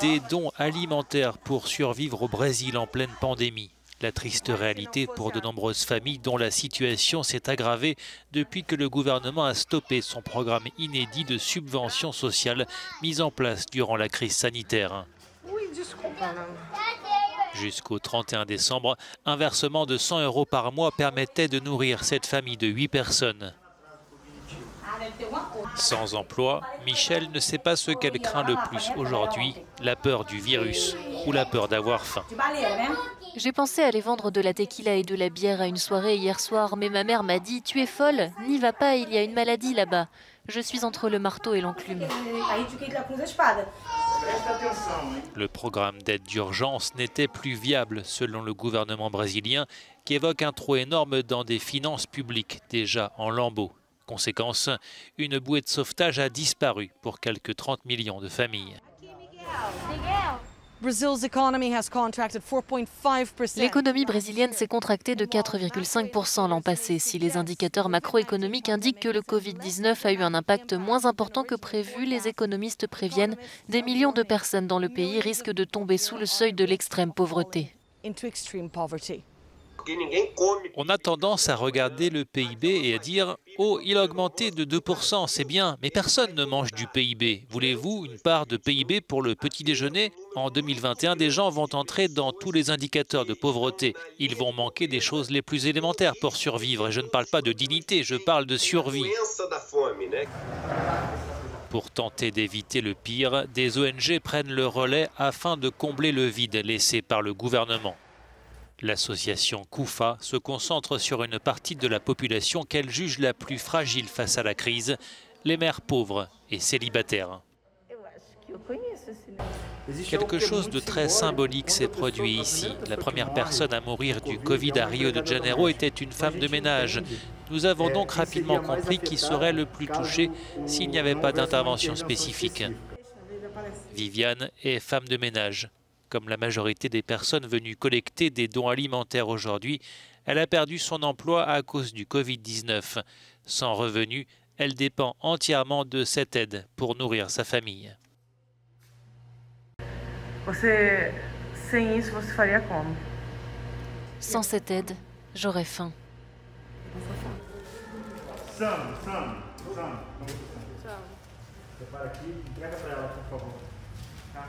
Des dons alimentaires pour survivre au Brésil en pleine pandémie. La triste réalité pour de nombreuses familles dont la situation s'est aggravée depuis que le gouvernement a stoppé son programme inédit de subvention sociale mis en place durant la crise sanitaire. Jusqu'au 31 décembre, un versement de 100 € par mois permettait de nourrir cette famille de 8 personnes. Sans emploi, Michel ne sait pas ce qu'elle craint le plus aujourd'hui, la peur du virus ou la peur d'avoir faim. J'ai pensé aller vendre de la tequila et de la bière à une soirée hier soir, mais ma mère m'a dit « Tu es folle, n'y va pas, il y a une maladie là-bas. » Je suis entre le marteau et l'enclume. Le programme d'aide d'urgence n'était plus viable selon le gouvernement brésilien qui évoque un trou énorme dans des finances publiques déjà en lambeaux. Conséquence, une bouée de sauvetage a disparu pour quelques 30 millions de familles. L'économie brésilienne s'est contractée de 4,5% l'an passé. Si les indicateurs macroéconomiques indiquent que le Covid-19 a eu un impact moins important que prévu, les économistes préviennent des millions de personnes dans le pays risquent de tomber sous le seuil de l'extrême pauvreté. On a tendance à regarder le PIB et à dire « Oh, il a augmenté de 2%, c'est bien, mais personne ne mange du PIB. Voulez-vous une part de PIB pour le petit déjeuner ?» En 2021, des gens vont entrer dans tous les indicateurs de pauvreté. Ils vont manquer des choses les plus élémentaires pour survivre. Et je ne parle pas de dignité, je parle de survie. Pour tenter d'éviter le pire, des ONG prennent le relais afin de combler le vide laissé par le gouvernement. L'association KUFA se concentre sur une partie de la population qu'elle juge la plus fragile face à la crise, les mères pauvres et célibataires. Quelque chose de très symbolique s'est produit ici. La première personne à mourir du Covid à Rio de Janeiro était une femme de ménage. Nous avons donc rapidement compris qui serait le plus touché s'il n'y avait pas d'intervention spécifique. Viviane est femme de ménage. Comme la majorité des personnes venues collecter des dons alimentaires aujourd'hui, elle a perdu son emploi à cause du Covid-19. Sans revenu, elle dépend entièrement de cette aide pour nourrir sa famille. Sans cette aide, j'aurais faim. Separa aqui, entrega para ela, por favor. Tá?